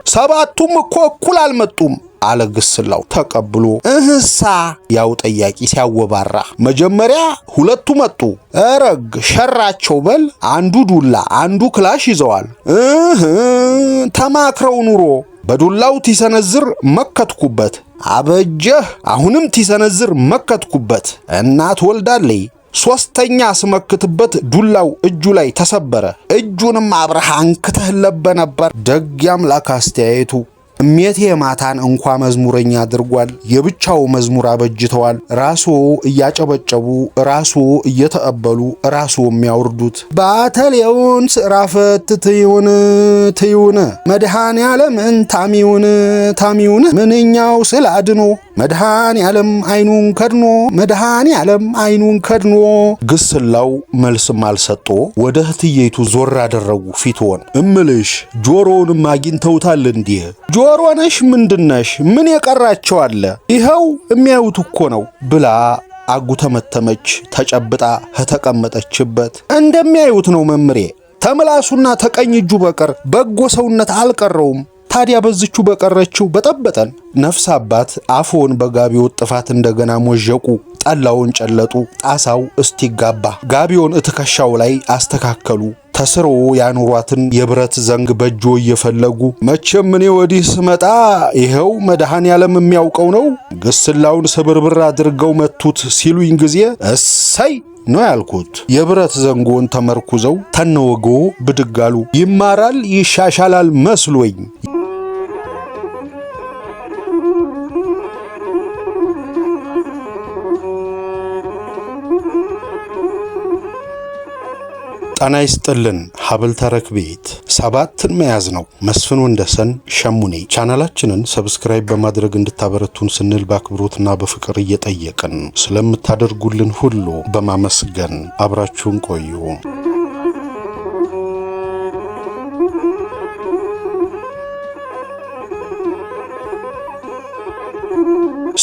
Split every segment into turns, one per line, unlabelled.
ሰባቱም እኮ እኩል አልመጡም አለ ግስላው ተቀብሎ። እህሳ ያው ጠያቂ ሲያወባራ መጀመሪያ ሁለቱ መጡ። እረግ ሸራቸው በል አንዱ ዱላ አንዱ ክላሽ ይዘዋል። ተማክረው ኑሮ በዱላው ቲሰነዝር መከትኩበት። አበጀህ አሁንም ቲሰነዝር መከትኩበት። እናት ወልዳለይ ሶስተኛ ስመክትበት ዱላው እጁ ላይ ተሰበረ። እጁንም አብረህ አንክተህለበ ነበር። ደግ ያምላክ አስተያየቱ እሜቴ ማታን እንኳ መዝሙረኛ አድርጓል። የብቻው መዝሙር አበጅተዋል። ራሱ እያጨበጨቡ ራሱ እየተቀበሉ ራሱ የሚያወርዱት ባተሌውን ስራፈት ትዩን መድኃኔ ዓለም ታሚውን ምንኛው ስላድኖ መድኃኔ ዓለም አይኑን ከድኖ መድኃኔ ዓለም አይኑን ከድኖ። ግስላው መልስም አልሰጦ ወደ እህትየይቱ ዞር አደረጉ ፊትዎን። እምልሽ ጆሮውንም አግኝተውታል እንዴ? ጆሮ ነሽ ምንድነሽ? ምን የቀራቸው አለ? ይኸው የሚያዩት እኮ ነው ብላ አጉተመተመች ተጨብጣ ከተቀመጠችበት። እንደሚያዩት ነው መምሬ። ተምላሱና ተቀኝ እጁ በቀር በጎ ሰውነት አልቀረውም። ታዲያ በዝቹ በቀረችው በጠበጠን። ነፍስ አባት አፎን በጋቢው ጥፋት እንደገና ሞዠቁ። ጠላውን ጨለጡ። ጣሳው እስቲጋባ ጋቢውን እትከሻው ላይ አስተካከሉ። ተስሮ ያኑሯትን የብረት ዘንግ በእጆ እየፈለጉ መቼም እኔ ወዲህ ስመጣ ይኸው መድኃኔ ዓለም የሚያውቀው ነው ግስላውን ስብርብር አድርገው መቱት ሲሉኝ ጊዜ እሰይ ነው ያልኩት። የብረት ዘንጎን ተመርኩዘው ተነወጎ ብድጋሉ። ይማራል ይሻሻላል መስሎኝ። ጣና ይስጥልን ሀብል ተረክ ቤት 7ን መያዝ ነው። መስፍን ወንደሰን ሸሙኔ። ቻናላችንን ሰብስክራይብ በማድረግ እንድታበረቱን ስንል በአክብሮትና በፍቅር እየጠየቅን ስለምታደርጉልን ሁሉ በማመስገን አብራችሁን ቆዩ።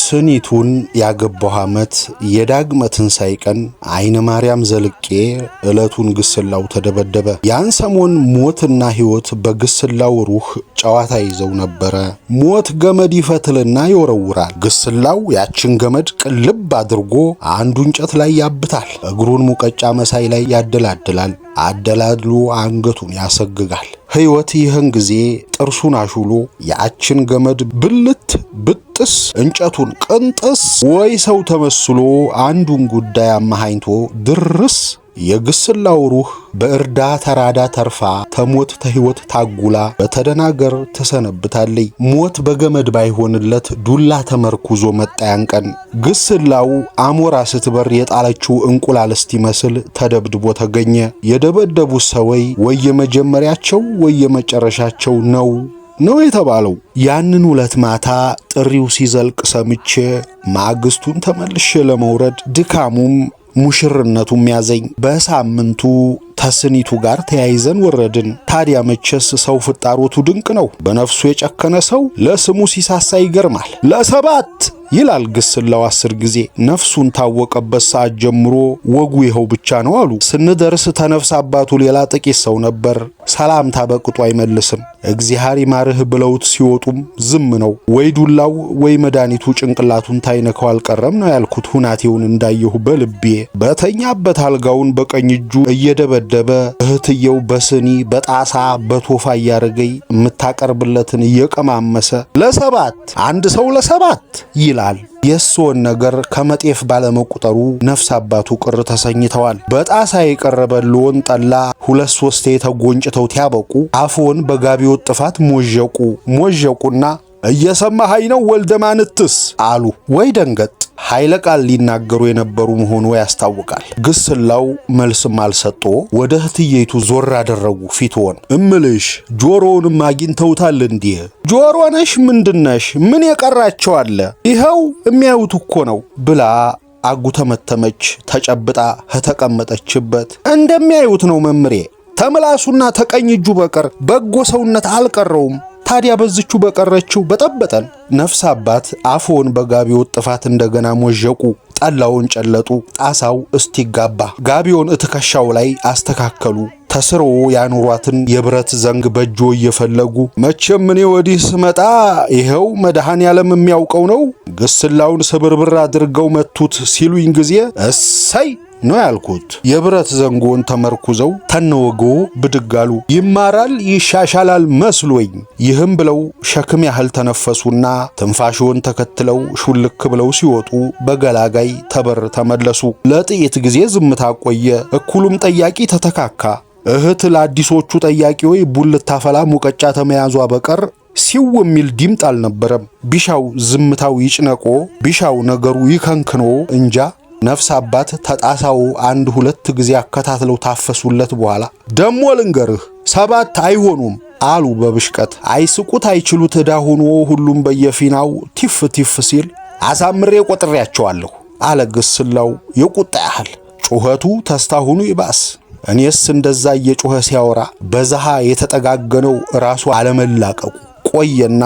ስኒቱን ያገባው ዓመት የዳግመ ትንሣኤ ቀን አይነ ማርያም ዘልቄ ዕለቱን ግስላው ተደበደበ። ያን ሰሞን ሞትና ሕይወት በግስላው ሩህ ጨዋታ ይዘው ነበረ። ሞት ገመድ ይፈትልና ይወረውራል። ግስላው ያችን ገመድ ቅልብ አድርጎ አንዱ እንጨት ላይ ያብታል። እግሩን ሙቀጫ መሳይ ላይ ያደላድላል። አደላድሎ አንገቱን ያሰግጋል። ሕይወት ይህን ጊዜ ጥርሱን አሹሎ ያችን ገመድ ብልት ብጥስ እንጨቱን ቅንጥስ ወይ ሰው ተመስሎ አንዱን ጉዳይ አማሃኝቶ ድርስ። የግስላው ሩህ በእርዳ ተራዳ ተርፋ ተሞት ተሕይወት ታጉላ በተደናገር ተሰነብታለይ። ሞት በገመድ ባይሆንለት ዱላ ተመርኩዞ መጣያን ቀን ግስላው አሞራ ስትበር የጣለችው እንቁላል እስቲመስል ተደብድቦ ተገኘ። የደበደቡት ሰወይ ወይ የመጀመሪያቸው ወይ የመጨረሻቸው ነው የተባለው። ያንን ሁለት ማታ ጥሪው ሲዘልቅ ሰምቼ ማግስቱን ተመልሼ ለመውረድ ድካሙም ሙሽርነቱም ያዘኝ። በሳምንቱ ተስኒቱ ጋር ተያይዘን ወረድን። ታዲያ መቸስ ሰው ፍጣሮቱ ድንቅ ነው። በነፍሱ የጨከነ ሰው ለስሙ ሲሳሳ ይገርማል። ለሰባት ይላል ግስላው 10 ጊዜ። ነፍሱን ታወቀበት ሰዓት ጀምሮ ወጉ ይኸው ብቻ ነው አሉ። ስንደርስ ተነፍስ አባቱ ሌላ ጥቂት ሰው ነበር። ሰላምታ በቅጡ አይመልስም። እግዚአብሔር ይማርህ ብለውት ሲወጡም ዝም ነው። ወይ ዱላው ወይ መድኃኒቱ ጭንቅላቱን ታይነከው አልቀረም ነው ያልኩት። ሁናቴውን እንዳየሁ በልቤ በተኛበት አልጋውን በቀኝ እጁ እየደበደበ እህትየው በስኒ በጣሳ በቶፋ እያረገኝ የምታቀርብለትን እየቀማመሰ ለሰባት አንድ ሰው ለሰባት ይላል። የሶን ነገር ከመጤፍ ባለመቁጠሩ ነፍስ አባቱ ቅር ተሰኝተዋል። በጣሳ የቀረበልዎን ጠላ 2-3 ተጎንጭተው ያበቁ አፎን በጋቢው ጥፋት ሞዠቁና እየሰማኸኝ ነው ወልደ ማንትስ አሉ። ወይ ደንገጥ ኃይለ ቃል ሊናገሩ የነበሩ መሆኑ ያስታውቃል። ግስላው መልስም አልሰጦ ወደ እህትየይቱ ዞር አደረጉ ፊትዎን። እምልሽ ጆሮውንም አግኝተውታል እንዴ? ጆሮ ነሽ ምንድነሽ? ምን የቀራቸው አለ? ይኸው የሚያዩት እኮ ነው ብላ አጉተመተመች ተጨብጣ ከተቀመጠችበት። እንደሚያዩት ነው መምሬ። ተምላሱና ተቀኝ እጁ በቀር በጎ ሰውነት አልቀረውም። ታዲያ በዝቹ በቀረችው በጠበጠን። ነፍስ አባት አፎን በጋቢው ጥፋት እንደገና ሞዠቁ። ጠላውን ጨለጡ። ጣሳው እስቲጋባ ጋቢውን እትከሻው ላይ አስተካከሉ። ተስሮ ያኖሯትን የብረት ዘንግ በእጆ እየፈለጉ መቼም እኔ ወዲህ ስመጣ ይኸው መድኃኔ ዓለም የሚያውቀው ነው ግስላውን ስብርብር አድርገው መቱት ሲሉኝ ጊዜ እሰይ ነው ያልኩት። የብረት ዘንጎን ተመርኩዘው ተነወጎ ብድጋሉ። ይማራል ይሻሻላል መስሎኝ። ይህም ብለው ሸክም ያህል ተነፈሱና ትንፋሽውን ተከትለው ሹልክ ብለው ሲወጡ በገላጋይ ተበር ተመለሱ። ለጥቂት ጊዜ ዝምታ ቆየ። እኩሉም ጠያቂ ተተካካ። እህት ለአዲሶቹ ጠያቂዎች ቡልታ ፈላ ሙቀጫ ተመያዟ በቀር ሲው የሚል ድምጥ አልነበረም። ቢሻው ዝምታው ይጭነቆ፣ ቢሻው ነገሩ ይከንክኖ እንጃ። ነፍስ አባት ተጣሳው አንድ ሁለት ጊዜ አከታትለው ታፈሱለት። በኋላ ደሞ ልንገርህ 7 አይሆኑም አሉ በብሽቀት። አይስቁት አይችሉት ዕዳ ሆኖ ሁሉም በየፊናው ቲፍ ቲፍ ሲል አሳምሬ ቆጥሬያቸዋለሁ አለ ግስላው የቁጣ ያህል። ጩኸቱ ተስታሁኑ ይባስ። እኔስ እንደዛ እየጮኸ ሲያወራ በዛሃ የተጠጋገነው ራሱ አለመላቀቁ ቆየና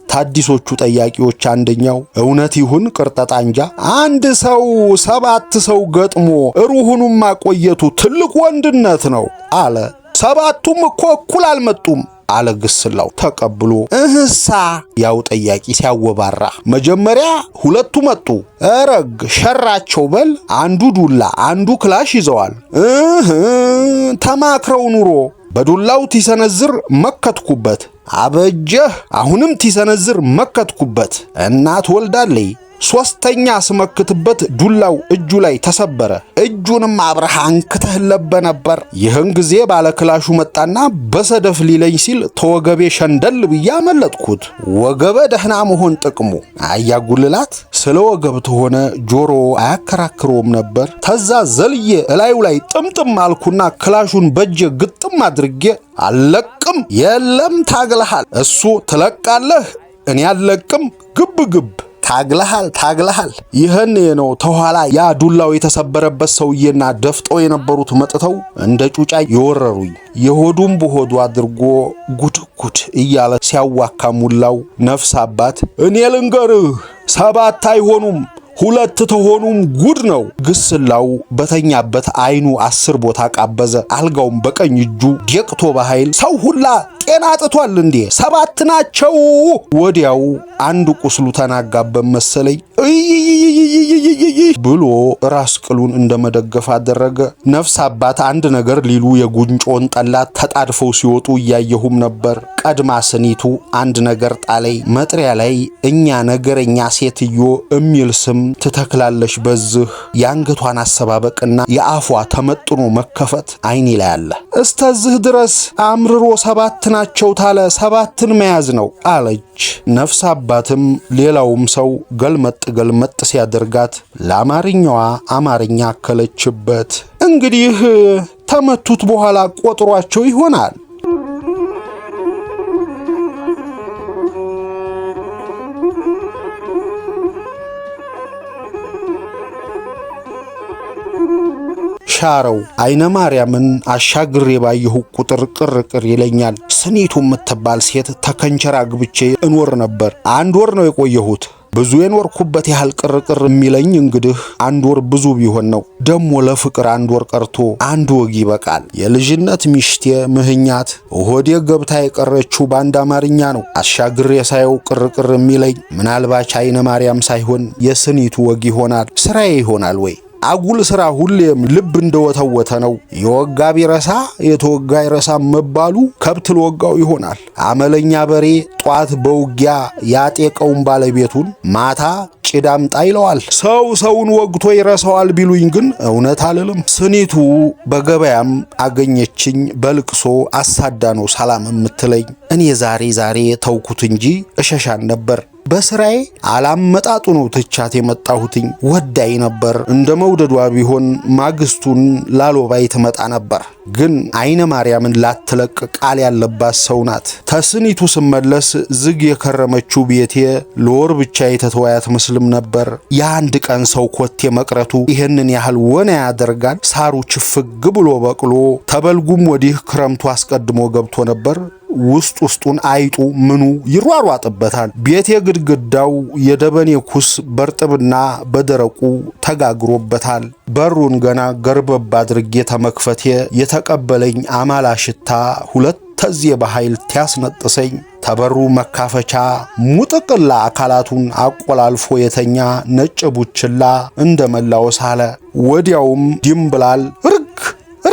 ታዲሶቹ ጠያቂዎች አንደኛው እውነት ይሁን ቅርጠጣ እንጃ አንድ ሰው 7 ሰው ገጥሞ ሩሁኑም ማቆየቱ ትልቅ ወንድነት ነው አለ። 7ቱም እኮ እኩል አልመጡም አለ ግስላው ተቀብሎ። እህሳ ያው ጠያቂ ሲያወባራ መጀመሪያ 2ቱ መጡ። እረግ ሸራቸው በል አንዱ ዱላ አንዱ ክላሽ ይዘዋል። ተማክረው ኑሮ በዱላው ቲሰነዝር መከትኩበት። አበጀህ አሁንም ቲሰነዝር መከትኩበት። እናት ወልዳለይ 3ኛ ስመክትበት ዱላው እጁ ላይ ተሰበረ። እጁንም አብረህ አንክተህለበ ነበር። ይህን ጊዜ ባለክላሹ መጣና በሰደፍ ሊለኝ ሲል ተወገቤ ሸንደል ብዬ አመለጥኩት። ወገበ ደህና መሆን ጥቅሙ አያጉልላት። ስለ ወገብ ተሆነ ጆሮ አያከራክሮም ነበር። ተዛ ዘልዬ እላዩ ላይ ጥምጥም አልኩና ክላሹን በእጄ ግጥም አድርጌ አለቅም። የለም ታግለሃል። እሱ ትለቃለህ፣ እኔ አለቅም። ግብ ግብ ታግለሃል። ይህን ነው ተኋላ ያ ዱላው የተሰበረበት ሰውዬና ደፍጠው የነበሩት መጥተው እንደ ጩጫ የወረሩኝ። የሆዱም በሆዱ አድርጎ ጉድ እያለ ሲያዋካ ሙላው ነፍስ አባት እኔ ልንገርህ 7 አይሆኑም 2 ተሆኑም ጉድ ነው። ግስላው በተኛበት አይኑ 10 ቦታ ቃበዘ። አልጋውም በቀኝ እጁ ዴቅቶ በኃይል ሰው ሁላ ጤና አጥቷል እንዴ 7 ናቸው። ወዲያው አንድ ቁስሉ ተናጋበት መሰለኝ ብሎ ራስ ቅሉን እንደመደገፍ አደረገ። ነፍስ አባት አንድ ነገር ሊሉ የጉንጮን ጠላት ተጣድፈው ሲወጡ እያየሁም ነበር። ቀድማ ስኒቱ አንድ ነገር ጣለይ። መጥሪያ ላይ እኛ ነገረኛ ሴትዮ የሚል ስም ትተክላለሽ። በዚህ የአንገቷን አሰባበቅና የአፏ ተመጥኖ መከፈት አይኔ ላይ አለ። እስተዚህ ድረስ አምርሮ 7 ናቸው ታለ 7ን መያዝ ነው አለች። ነፍስ አባትም ሌላውም ሰው ገልመጥ ሲያደርጋት ለአማርኛዋ አማርኛ አከለችበት። እንግዲህ ተመቱት በኋላ ቆጥሯቸው ይሆናል። ሻረው አይነ ማርያምን አሻግሬ ባየሁ ቁጥር ቅርቅር ይለኛል። ስኒቱ የምትባል ሴት ተከንቸራ ግብቼ እኖር ነበር። 1 ወር ነው የቆየሁት። ብዙ የኖርኩበት ያህል ቅርቅር የሚለኝ እንግዲህ 1 ወር ብዙ ቢሆን ነው። ደሞ ለፍቅር 1 ወር ቀርቶ 1 ወግ ይበቃል። የልጅነት ሚሽቴ ምህኛት ሆዴ ገብታ የቀረችው ባንድ አማርኛ ነው። አሻግሬ ሳየው ቅርቅር የሚለኝ ምናልባች አይነ ማርያም ሳይሆን የስኒቱ ወግ ይሆናል። ስራዬ ይሆናል ወይ? አጉል ስራ ሁሌም ልብ እንደወተወተ ነው። የወጋ ቢረሳ የተወጋ ይረሳ መባሉ ከብት ለወጋው ይሆናል። አመለኛ በሬ ጧት በውጊያ ያጤቀውን ባለቤቱን ማታ ጭዳምጣ ይለዋል። ሰውን ወግቶ ይረሳዋል ቢሉኝ ግን እውነት አልልም። ስኒቱ በገበያም አገኘችኝ በልቅሶ አሳዳ ነው ሰላም የምትለኝ። እኔ ዛሬ ተውኩት እንጂ እሸሻን ነበር። በስራዬ አላመጣጡ ነው ትቻት የመጣሁትኝ። ወዳይ ነበር። እንደ መውደዷ ቢሆን ማግስቱን ላሎባይ ትመጣ ነበር። ግን አይነ ማርያምን ላትለቅ ቃል ያለባት ሰው ናት። ተስኒቱ ስመለስ ዝግ የከረመችው ቤቴ ለወር ብቻ የተተዋያት ምስልም ነበር። የአንድ ቀን ሰው ኮቴ መቅረቱ ይህንን ያህል ወና ያደርጋል። ሳሩ ችፍግ ብሎ በቅሎ ተበልጉም ወዲህ ክረምቱ አስቀድሞ ገብቶ ነበር። ውስጡን አይጡ ምኑ ይሯሯጥበታል። ቤቴ ግድግዳው የደበኔ ኩስ በርጥብና በደረቁ ተጋግሮበታል። በሩን ገና ገርበብ አድርጌ ተመክፈቴ የተቀበለኝ አማላ ሽታ ሁለት ተዚህ በኃይል ቲያስነጥሰኝ ተበሩ መካፈቻ ሙጥቅላ አካላቱን አቆላልፎ የተኛ ነጭ ቡችላ እንደመላወስ አለ። ወዲያውም ድንብላል ርግ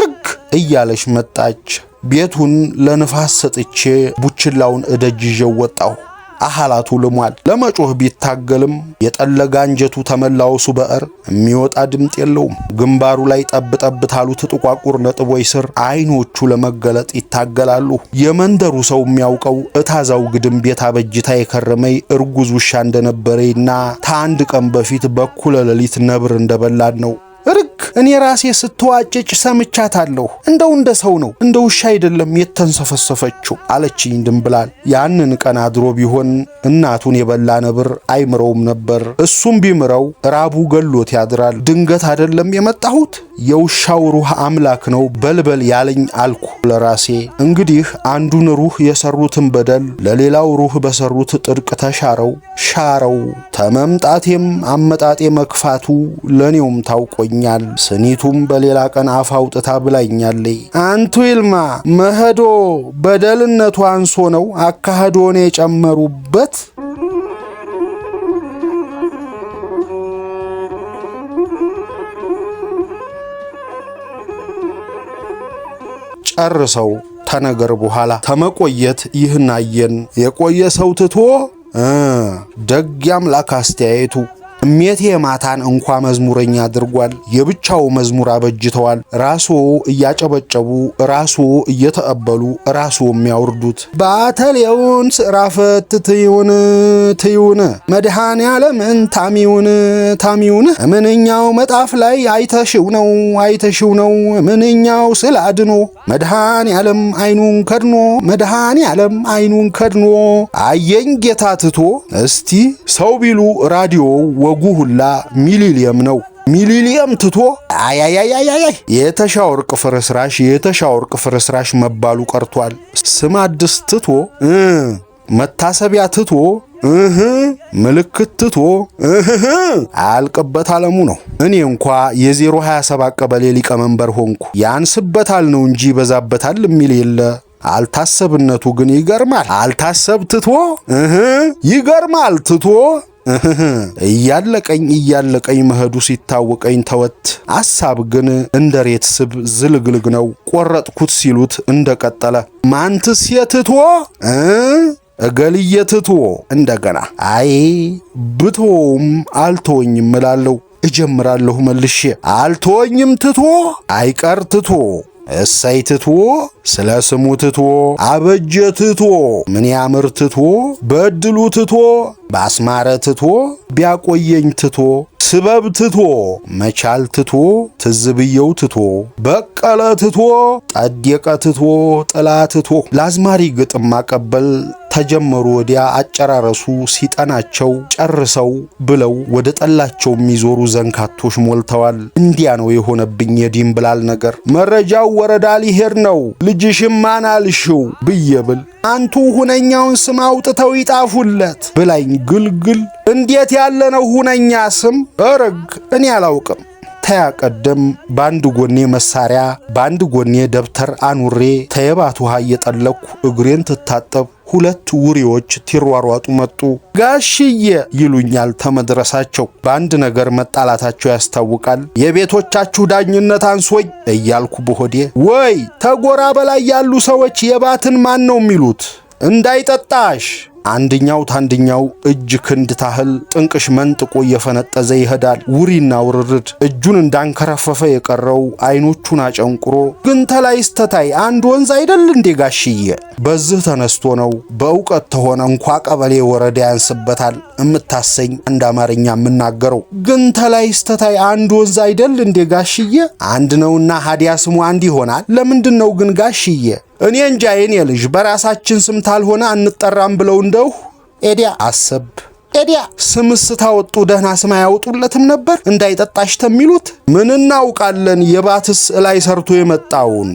ርግ እያለች መጣች። ቤቱን ለንፋስ ሰጥቼ ቡችላውን እደጅ ይዤው ወጣሁ። አሃላቱ ልሟል። ለመጮህ ቢታገልም የጠለጋ አንጀቱ ተመላውሱ በእር የሚወጣ ድምጥ የለውም። ግንባሩ ላይ ጠብ ጠብ ታሉት ጥቋቁር ነጥቦች ስር አይኖቹ ለመገለጥ ይታገላሉ። የመንደሩ ሰው የሚያውቀው እታዛው ግድም ቤት አበጅታ የከረመይ እርጉዝ ውሻ እንደነበረና ታንድ ቀን በፊት በኩለ ሌሊት ነብር እንደበላን ነው። ርግ እኔ ራሴ ስትዋጭጭ ሰምቻታለሁ። እንደው እንደ ሰው ነው እንደ ውሻ አይደለም የተንሰፈሰፈችው አለችኝ ድንብላል። ያንን ቀን አድሮ ቢሆን እናቱን የበላ ነብር አይምረውም ነበር። እሱም ቢምረው ራቡ ገሎት ያድራል። ድንገት አይደለም የመጣሁት የውሻው ሩህ አምላክ ነው በልበል ያለኝ አልኩ ለራሴ። እንግዲህ አንዱን ሩህ የሰሩትን በደል ለሌላው ሩህ በሰሩት ጥርቅ ተሻረው ሻረው። ተመምጣቴም አመጣጤ መክፋቱ ለኔውም ታውቆኛል። ስኒቱም በሌላ ቀን አፍ አውጥታ ብላኛለይ። አንቱ ይልማ መሄዶ በደልነቱ አንሶ ነው አካሄዶን የጨመሩበት። ጨርሰው ተነገር በኋላ ተመቆየት ይህን አየን። የቆየ ሰው ትቶ ደግ ያምላክ አስተያየቱ እሜቴ ማታን እንኳ መዝሙረኛ አድርጓል። የብቻው መዝሙር አበጅተዋል። ራሱ እያጨበጨቡ ራሱ እየተቀበሉ ራሱ የሚያወርዱት ባተሌውን ስራፈት ትዩን መድኃኔ ዓለምን ታሚውን ምንኛው መጣፍ ላይ አይተሽው ነው ምንኛው ስላድኖ መድኃኔ ዓለም አይኑን ከድኖ መድኃኔ ዓለም አይኑን ከድኖ አየኝ ጌታ ትቶ። እስቲ ሰው ቢሉ ራዲዮ ወጉ ሁላ ሚሊሊየም ነው። ሚሊሊየም ትቶ አያያያያይ የተሻወርቅ ፍርስራሽ መባሉ ቀርቷል። ስም አዲስ ትቶ መታሰቢያ ትቶ ምልክት ትቶ አልቀበት ዓለሙ ነው። እኔ እንኳ የ027 ቀበሌ ሊቀመንበር ሆንኩ። ያንስበታል ነው እንጂ በዛበታል የሚል የለ። አልታሰብነቱ ግን ይገርማል። አልታሰብ ትቶ ይገርማል ትቶ እያለቀኝ መሄዱ ሲታወቀኝ ተወት። አሳብ ግን እንደ ሬት ስብ ዝልግልግ ነው። ቆረጥኩት ሲሉት እንደቀጠለ ማንትስ የትቶ እገልየ ትቶ እንደገና አይ ብቶውም አልተወኝም እላለሁ። እጀምራለሁ መልሼ አልተወኝም ትቶ አይቀር ትቶ እሰይ ትቶ ስለ ስሙ ትቶ አበጀ ትቶ ምን ያምር ትቶ በድሉ ትቶ ባስማረ ትቶ ቢያቆየኝ ትቶ ስበብ ትቶ መቻል ትቶ ትዝብየው ትቶ በቀለ ትቶ ጠደቀ ትቶ ጥላ ትቶ ለአዝማሪ ግጥም ማቀበል ተጀመሩ። ወዲያ አጨራረሱ ሲጠናቸው ጨርሰው ብለው ወደ ጠላቸው የሚዞሩ ዘንካቶች ሞልተዋል። እንዲያ ነው የሆነብኝ የድንብላል ነገር። መረጃው ወረዳ ሊሄድ ነው ልጅሽም ማን አልሽው ብየብል አንቱ ሁነኛውን ስም አውጥተው ይጣፉለት ብላኝ ግልግል። እንዴት ያለ ነው ሁነኛ ስም? እርግ እኔ አላውቅም። ተያቀደም ባንድ ጎኔ መሳሪያ ባንድ ጎኔ ደብተር አኑሬ ተየባት ውሃ እየጠለኩ እግሬን ትታጠብ ሁለት ውሪዎች ትሯሯጡ መጡ። ጋሽዬ ይሉኛል ተመድረሳቸው። በአንድ ነገር መጣላታቸው ያስታውቃል። የቤቶቻችሁ ዳኝነት አንሶኝ እያልኩ በሆዴ ወይ ተጎራ በላይ ያሉ ሰዎች የባትን ማን ነው የሚሉት? እንዳይጠጣሽ አንድኛው ታንድኛው እጅ ክንድ ታህል ጥንቅሽ መንጥቆ እየፈነጠዘ ይሄዳል። ውሪና ውርርድ እጁን እንዳንከረፈፈ የቀረው አይኖቹን አጨንቁሮ ግን ተላይስተታይ አንድ ወንዝ አይደል እንዴ ጋሽዬ? በዚህ ተነስቶ ነው በእውቀት ተሆነ እንኳ ቀበሌ ወረዳ ያንስበታል እምታሰኝ አንድ አማርኛ የምናገረው። ግን ተላይስተታይ አንድ ወንዝ አይደል እንዴ ጋሽዬ? አንድ ነውና ሀዲያ ስሙ አንድ ይሆናል። ለምንድን ነው ግን ጋሽዬ? እኔ እንጃ የኔ ልጅ በራሳችን ስም ታልሆነ አንጠራም ብለው እንደው ኤዲያ አሰብ ኤዲያ ስምስ ታወጡ ደህና ስም አያወጡለትም ነበር እንዳይጠጣሽ ተሚሉት? ምን እናውቃለን የባትስ ላይ ሰርቶ የመጣውን